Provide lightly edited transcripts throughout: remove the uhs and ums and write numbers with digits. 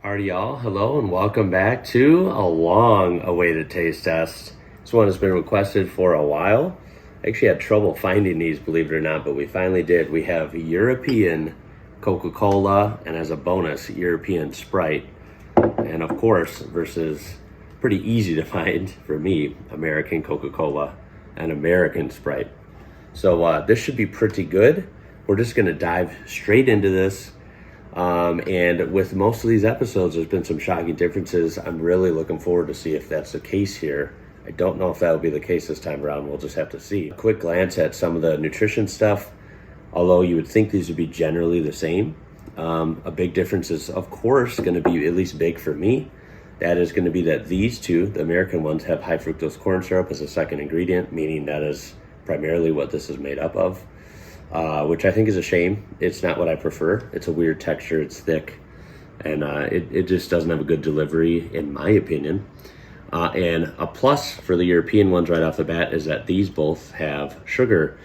Alrighty, y'all. Hello and welcome back to a long-awaited taste test. This one has been requested for a while. I actually had trouble finding these, believe it or not, but we finally did. We have European Coca-Cola and, as a bonus, European Sprite. And of course, versus pretty easy to find for me, American Coca-Cola and American Sprite. So this should be pretty good. We're just going to dive straight into this. And with most of these episodes, there's been some shocking differences. I'm really looking forward to see if that's the case here. I don't know if that'll be the case this time around. We'll just have to see. A quick glance at some of the nutrition stuff. Although you would think these would be generally the same. A big difference is, of course, going to be, at least big for me. That is going to be that these two, the American ones, have high fructose corn syrup as a second ingredient, meaning that is primarily what this is made up of. Which I think is a shame. It's not what I prefer. It's a weird texture, it's thick, and it just doesn't have a good delivery, in my opinion. And a plus for the European ones right off the bat is that these both have sugar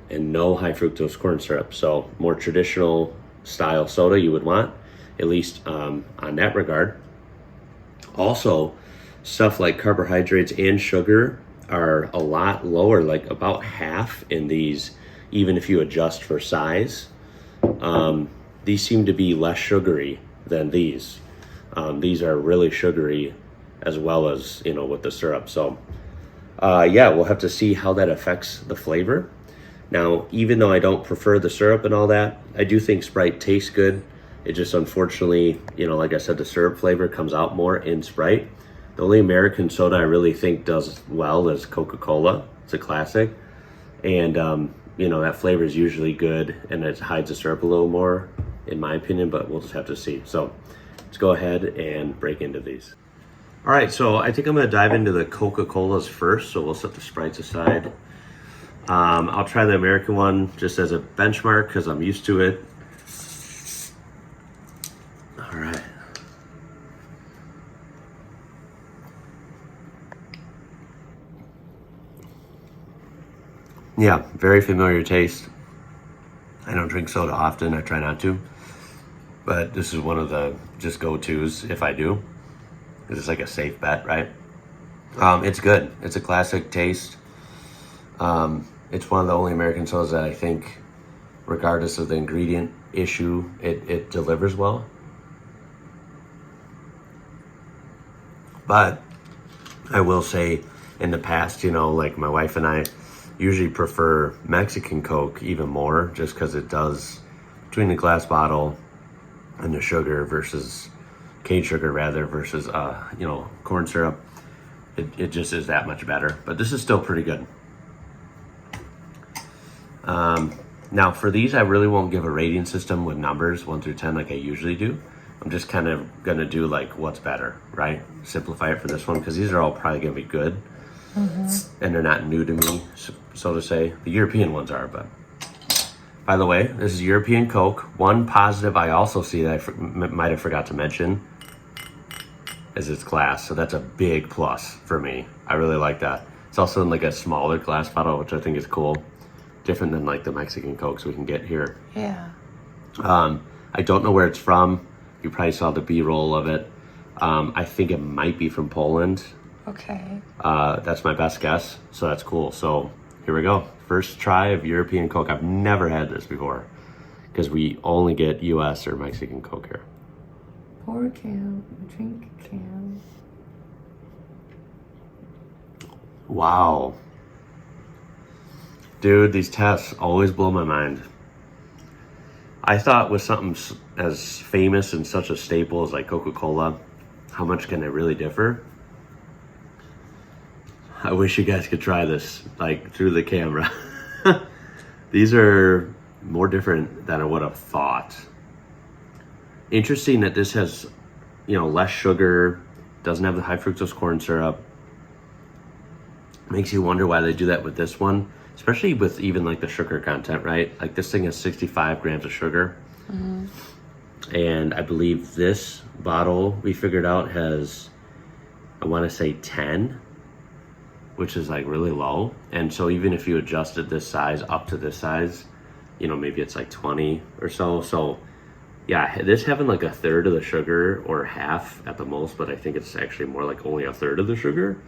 and no high fructose corn syrup. So more traditional style soda you would want, at least on that regard. Also, stuff like carbohydrates and sugar are a lot lower, like about half in these. Even if you adjust for size, these seem to be less sugary than these. These are really sugary as well as, with the syrup. So, yeah, we'll have to see how that affects the flavor. Now, even though I don't prefer the syrup and all that, I do think Sprite tastes good. It just, unfortunately, like I said, the syrup flavor comes out more in Sprite. The only American soda I really think does well is Coca-Cola. It's a classic. And, that flavor is usually good, and it hides the syrup a little more, in my opinion, but we'll just have to see. So let's go ahead and break into these. All right, so I think I'm going to dive into the Coca-Colas first, so we'll set the Sprites aside. I'll try the American one just as a benchmark because I'm used to it. All right. Yeah, very familiar taste. I don't drink soda often, I try not to. But this is one of the just go-tos if I do. This is like a safe bet, right? It's good. It's a classic taste. It's one of the only American sodas that I think, regardless of the ingredient issue, it delivers well. But I will say, in the past, like my wife and I usually prefer Mexican Coke even more, just because it does, between the glass bottle and the sugar versus cane sugar versus corn syrup, it just is that much better. But this is still pretty good. Now for these, I really won't give a rating system with numbers 1 through 10 like I usually do. I'm just kind of gonna do like what's better, right? Simplify it for this one because these are all probably gonna be good. Mm-hmm. And they're not new to me, so to say. The European ones are, but by the way, this is European Coke. One positive I also see that I might have forgot to mention is its glass. So that's a big plus for me. I really like that. It's also in like a smaller glass bottle, which I think is cool. Different than like the Mexican Cokes we can get here. Yeah. I don't know where it's from. You probably saw the B-roll of it. I think it might be from Poland. Okay. That's my best guess, so that's cool. So here we go. First try of European Coke. I've never had this before because we only get US or Mexican Coke here. Pour a can, drink a can. Wow. Dude, these tests always blow my mind. I thought with something as famous and such a staple as like Coca-Cola, how much can it really differ? I wish you guys could try this, like, through the camera. These are more different than I would have thought. Interesting that this has, less sugar, doesn't have the high fructose corn syrup. Makes you wonder why they do that with this one, especially with even, like, the sugar content, right? Like, this thing has 65 grams of sugar. Mm-hmm. And I believe this bottle, we figured out, has, I want to say 10, which is like really low. And so even if you adjusted this size up to this size, maybe it's like 20 or so. So Yeah, this having like a third of the sugar or half at the most, but I think it's actually more like only a third of the sugar.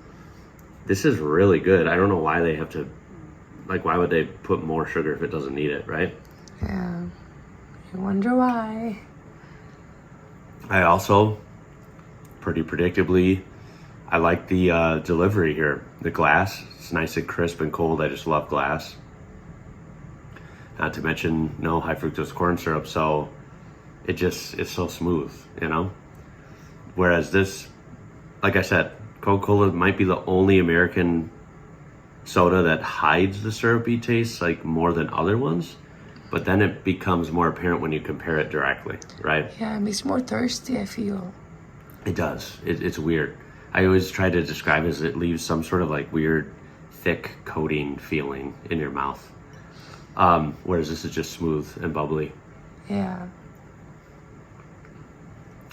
This is really good. I don't know why they have to, like, why would they put more sugar if it doesn't need it, right? Yeah. I wonder why. I also, pretty predictably, I like the delivery here. The glass, it's nice and crisp and cold. I just love glass. Not to mention no high fructose corn syrup, so it's so smooth, you know? Whereas this, like I said, Coca-Cola might be the only American soda that hides the syrupy taste like more than other ones, but then it becomes more apparent when you compare it directly, right? Yeah, it makes you more thirsty, I feel. It does. It's weird. I always try to describe it as it leaves some sort of like weird, thick coating feeling in your mouth. Whereas this is just smooth and bubbly. Yeah.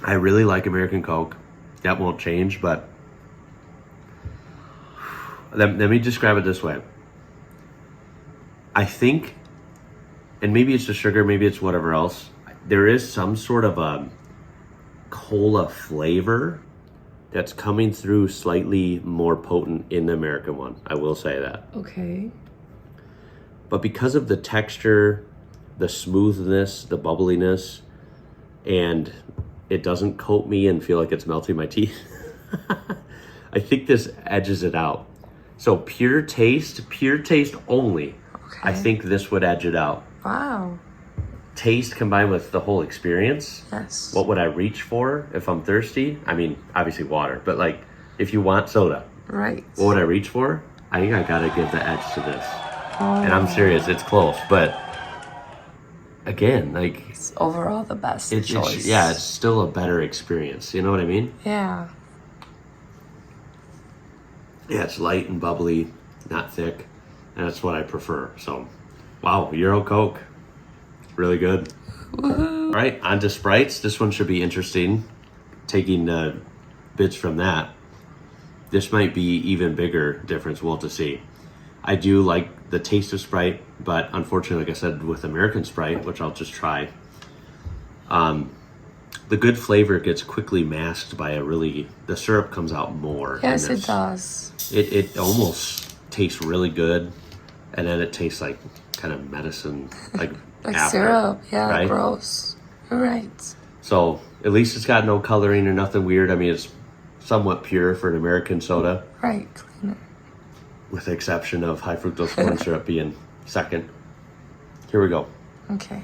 I really like American Coke. That won't change, but let me describe it this way. I think, and maybe it's the sugar, maybe it's whatever else, there is some sort of a cola flavor that's coming through slightly more potent in the American one. I will say that. Okay. But because of the texture, the smoothness, the bubbliness, and it doesn't coat me and feel like it's melting my teeth, I think this edges it out. So pure taste only, Okay. I think this would edge it out. Wow. Taste combined with the whole experience. Yes. What would I reach for if I'm thirsty? I mean, obviously water, but like if you want soda, Right. what would I reach for? I think I gotta give the edge to this. Oh. And I'm serious, it's close, but again, like It's overall the best it's choice. it's still a better experience. You know what I mean? Yeah. Yeah, it's light and bubbly, not thick, and that's what I prefer. So, wow, Euro Coke, really good. Woohoo. All right, on to Sprites. This one should be interesting. Taking bits from that, this might be even bigger difference. We'll have to see. I do like the taste of Sprite, but unfortunately, like I said, with American Sprite, which I'll just try, the good flavor gets quickly masked by the syrup comes out more. Yes, it does. It almost tastes really good, and then it tastes like kind of medicine, like after, syrup. Yeah, right? gross. You're right. So at least it's got no coloring or nothing weird. I mean, it's somewhat pure for an American soda, Right, cleaner. with the exception of high fructose corn syrup being second. Here we go. Okay.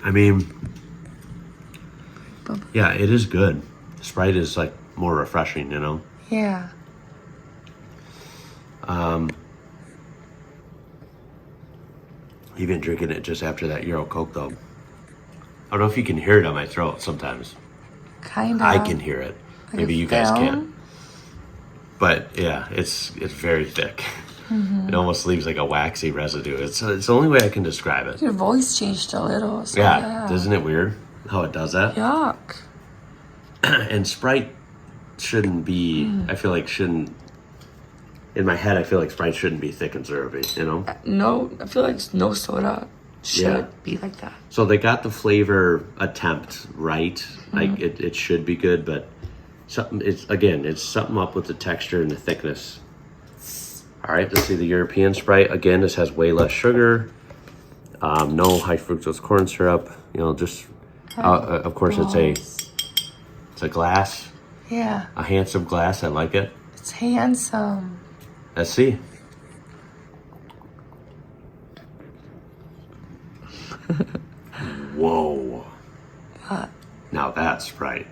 I mean, yeah, it is good. Sprite is like more refreshing, you know? Yeah. Even drinking it just after that Euro Coke, though. I don't know if you can hear it on my throat sometimes. Kind of. I can hear it. Like Maybe a you guys film? can't. But yeah, it's very thick. Mm-hmm. It almost leaves like a waxy residue. It's the only way I can describe it. Your voice changed a little. So Yeah, isn't it weird how it does that? Yuck. And Sprite shouldn't be, I feel like shouldn't, in my head, I feel like Sprite shouldn't be thick and syrupy, you know? No, I feel like no soda should Yeah. be like that. So they got the flavor attempt right. Like it should be good, but it's something up with the texture and the thickness. All right, let's see the European Sprite. Again, this has way less sugar, no high fructose corn syrup. You know, just of course it's a glass, Yeah, a handsome glass. I like it. it's handsome. Let's see. Whoa! What? Now that's Sprite.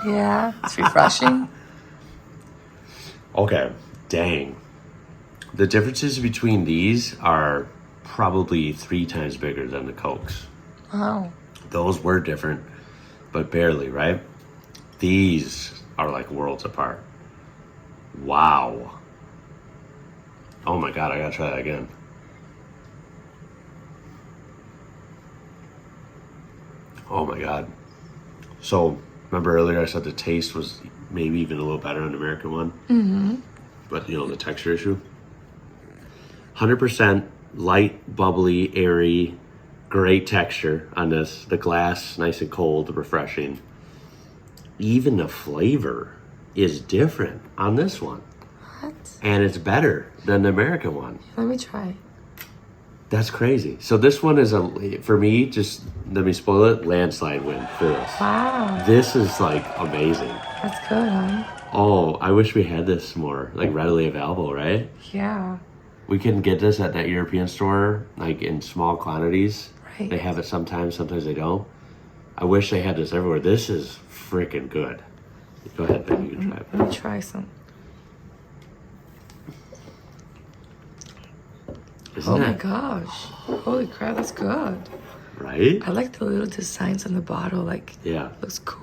Yeah, it's refreshing. Okay, dang. The differences between these are probably 3 times bigger than the Cokes. Wow. Those were different, but barely, right? These are like worlds apart. Wow. Oh my God, I gotta try that again. Oh my God. So, remember earlier I said the taste was maybe even a little better on the American one? Mm-hmm. But, you know, the texture issue. 100% light, bubbly, airy, great texture on this. The glass, nice and cold, refreshing. Even the flavor is different on this one. What? And it's better than the American one. Let me try. That's crazy. So this one is for me, just let me spoil it, landslide win for this. Wow. This is like amazing. That's good, huh? Oh, I wish we had this more like readily available, right? Yeah. We can get this at that European store, like in small quantities. Right. They have it sometimes they don't. I wish they had this everywhere. This is freaking good. Go ahead, Ben, you can try it. Let me try some. Isn't My that gosh. Holy crap, that's good. right? I like the little designs on the bottle. Like, Yeah. looks cool.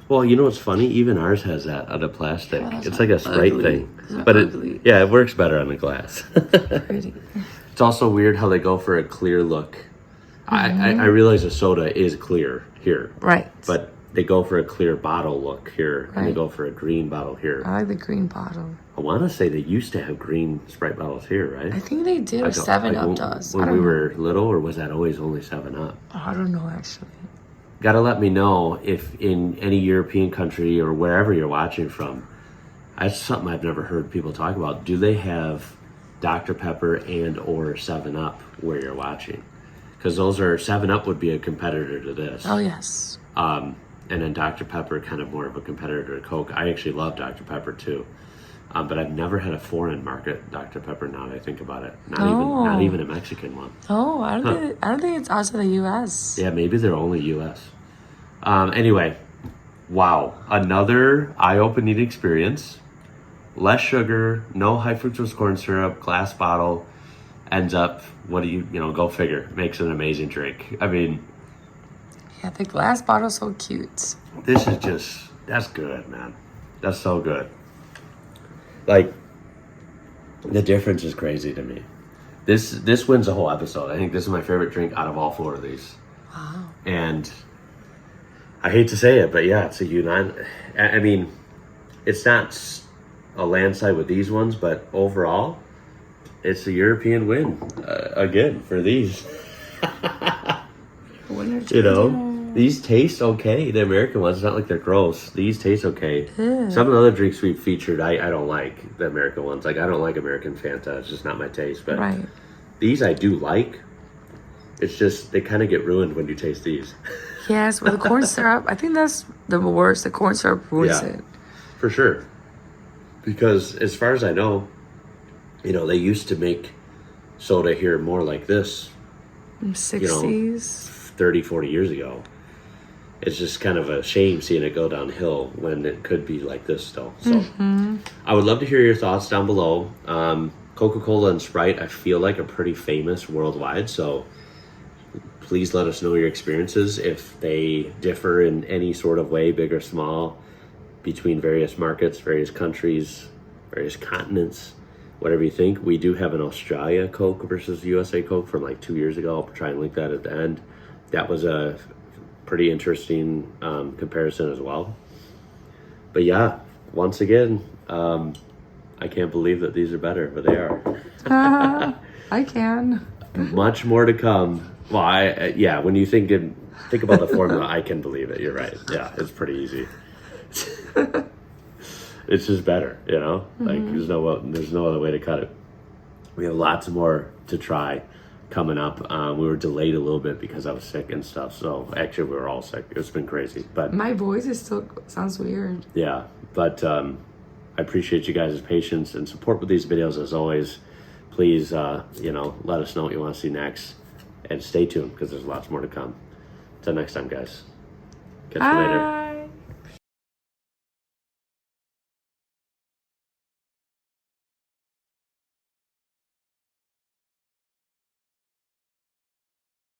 Well, you know what's funny? Even ours has that on the plastic. Yeah, that's It's like a Sprite ugly. thing. It's But ugly. it works better on the glass. Pretty. It's also weird how they go for a clear look. I realize a soda is clear here, Right. but they go for a clear bottle look here, and they Right. go for a green bottle here. I like the green bottle. I want to say they used to have green Sprite bottles here, right? I think they did, or Like, 7-Up when- does. I When don't we know. were little, or was that always only 7-Up? I don't know, actually. Gotta let me know if in any European country or wherever you're watching from, that's something I've never heard people talk about. Do they have Dr. Pepper and or 7-Up where you're watching? Because those are, 7-Up would be a competitor to this. Oh, yes. And then Dr. Pepper kind of more of a competitor to Coke. I actually love Dr. Pepper too. But I've never had a foreign market Dr. Pepper now that I think about it. Not even a Mexican one. Oh, I don't think it's outside the U.S. Yeah, maybe they're only U.S. Anyway, wow. Another eye-opening experience. Less sugar, no high fructose corn syrup, glass bottle. Ends up, what do you go figure, makes an amazing drink. I mean, Yeah, the glass bottle's so cute. this is just, that's good, man. That's so good. Like, the difference is crazy to me. This wins the whole episode. I think this is my favorite drink out of all 4 of these. Wow. And I hate to say it, but yeah, it's a unite. I mean, it's not a landslide with these ones, but overall, it's a European win again for these. These taste okay. The American ones, it's not like they're gross. These taste okay. Ew. Some of the other drinks we've featured, I don't like the American ones. Like, I don't like American Fanta. It's just not my taste. But Right. these I do like. It's just, they kind of get ruined when you taste these. Yes, with the corn syrup, I think that's the worst. The corn syrup ruins Yeah. it. For sure. Because as far as I know, they used to make soda here more like this 60s. 30, 40 years ago. It's just kind of a shame seeing it go downhill when it could be like this still. So I would love to hear your thoughts down below. Coca-Cola and Sprite, I feel like, are pretty famous worldwide. So please let us know your experiences if they differ in any sort of way, big or small, between various markets, various countries, various continents, whatever you think. We do have an Australia Coke versus USA Coke from like 2 years ago. I'll try and link that at the end. That was a pretty interesting comparison as well. But yeah, once again, I can't believe that these are better, but they are. I can. Much more to come. Well, when you think about the formula, I can believe it. You're right. Yeah, it's pretty easy. It's just better, Like, there's no other way to cut it. We have lots more to try coming up. We were delayed a little bit because I was sick and stuff. So actually, we were all sick. It's been crazy, but My voice sounds weird. yeah. But I appreciate you guys' patience and support with these videos as always. Please, let us know what you want to see next, and stay tuned because there's lots more to come. Until next time, guys. Catch you later. Bye.